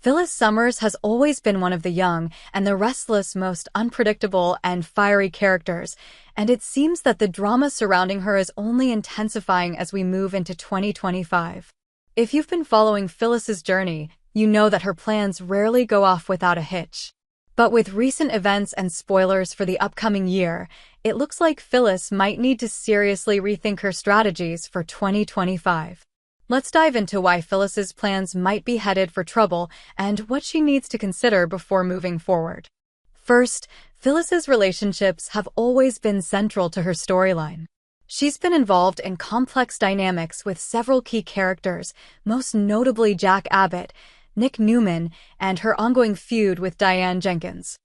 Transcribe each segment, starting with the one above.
Phyllis Summers has always been one of the young and the restless, most unpredictable and fiery characters, and it seems that the drama surrounding her is only intensifying as we move into 2025. If you've been following Phyllis's journey, you know that her plans rarely go off without a hitch. But with recent events and spoilers for the upcoming year, it looks like Phyllis might need to seriously rethink her strategies for 2025. Let's dive into why Phyllis's plans might be headed for trouble and what she needs to consider before moving forward. First, Phyllis's relationships have always been central to her storyline. She's been involved in complex dynamics with several key characters, most notably Jack Abbott, Nick Newman, and her ongoing feud with Diane Jenkins.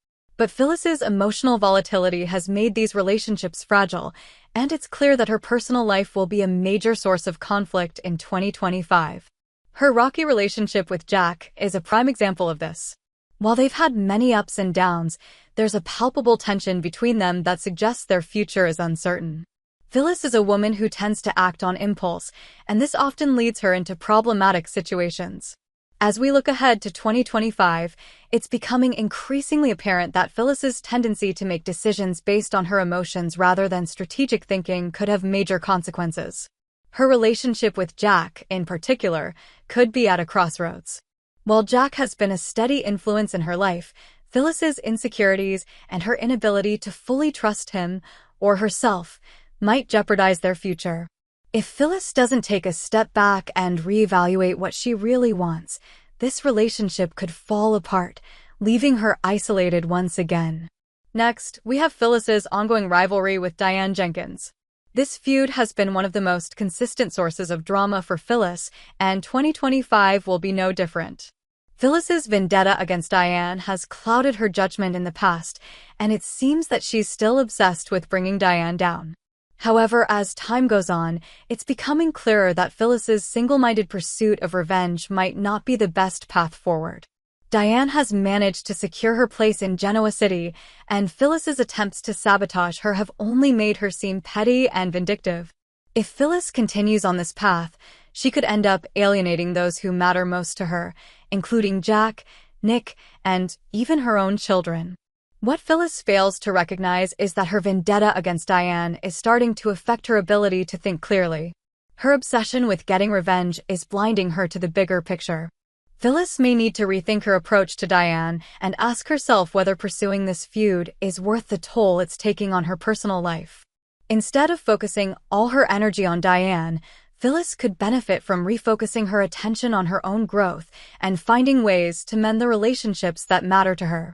But Phyllis's emotional volatility has made these relationships fragile, and it's clear that her personal life will be a major source of conflict in 2025. Her rocky relationship with Jack is a prime example of this. While they've had many ups and downs, there's a palpable tension between them that suggests their future is uncertain. Phyllis is a woman who tends to act on impulse, and this often leads her into problematic situations. As we look ahead to 2025, it's becoming increasingly apparent that Phyllis's tendency to make decisions based on her emotions rather than strategic thinking could have major consequences. Her relationship with Jack, in particular, could be at a crossroads. While Jack has been a steady influence in her life, Phyllis's insecurities and her inability to fully trust him or herself might jeopardize their future. If Phyllis doesn't take a step back and reevaluate what she really wants, this relationship could fall apart, leaving her isolated once again. Next, we have Phyllis's ongoing rivalry with Diane Jenkins. This feud has been one of the most consistent sources of drama for Phyllis, and 2025 will be no different. Phyllis's vendetta against Diane has clouded her judgment in the past, and it seems that she's still obsessed with bringing Diane down. However, as time goes on, it's becoming clearer that Phyllis's single-minded pursuit of revenge might not be the best path forward. Diane has managed to secure her place in Genoa City, and Phyllis's attempts to sabotage her have only made her seem petty and vindictive. If Phyllis continues on this path, she could end up alienating those who matter most to her, including Jack, Nick, and even her own children. What Phyllis fails to recognize is that her vendetta against Diane is starting to affect her ability to think clearly. Her obsession with getting revenge is blinding her to the bigger picture. Phyllis may need to rethink her approach to Diane and ask herself whether pursuing this feud is worth the toll it's taking on her personal life. Instead of focusing all her energy on Diane, Phyllis could benefit from refocusing her attention on her own growth and finding ways to mend the relationships that matter to her.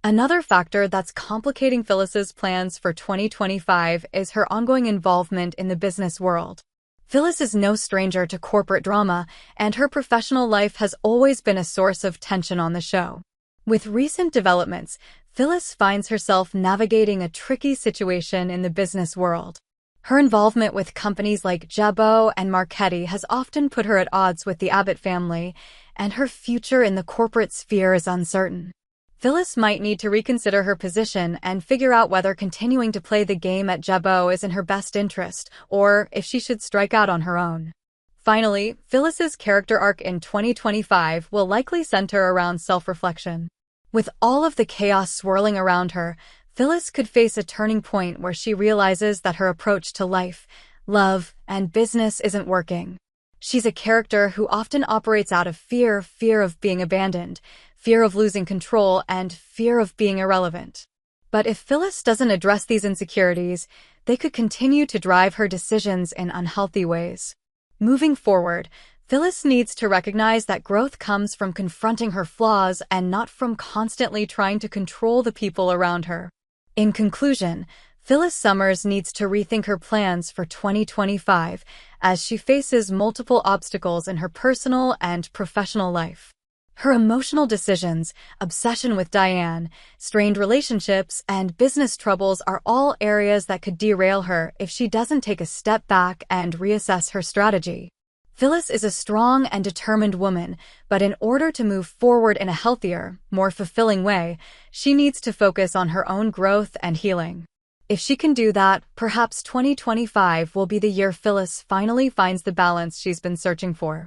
Another factor that's complicating Phyllis's plans for 2025 is her ongoing involvement in the business world. Phyllis is no stranger to corporate drama, and her professional life has always been a source of tension on the show. With recent developments, Phyllis finds herself navigating a tricky situation in the business world. Her involvement with companies like Jabot and Marchetti has often put her at odds with the Abbott family, and her future in the corporate sphere is uncertain. Phyllis might need to reconsider her position and figure out whether continuing to play the game at Jabot is in her best interest, or if she should strike out on her own. Finally, Phyllis's character arc in 2025 will likely center around self-reflection. With all of the chaos swirling around her, Phyllis could face a turning point where she realizes that her approach to life, love, and business isn't working. She's a character who often operates out of fear of being abandoned, fear of losing control, and fear of being irrelevant. But if Phyllis doesn't address these insecurities, they could continue to drive her decisions in unhealthy ways. Moving forward, Phyllis needs to recognize that growth comes from confronting her flaws and not from constantly trying to control the people around her. In conclusion, Phyllis Summers needs to rethink her plans for 2025 as she faces multiple obstacles in her personal and professional life. Her emotional decisions, obsession with Diane, strained relationships, and business troubles are all areas that could derail her if she doesn't take a step back and reassess her strategy. Phyllis is a strong and determined woman, but in order to move forward in a healthier, more fulfilling way, she needs to focus on her own growth and healing. If she can do that, perhaps 2025 will be the year Phyllis finally finds the balance she's been searching for.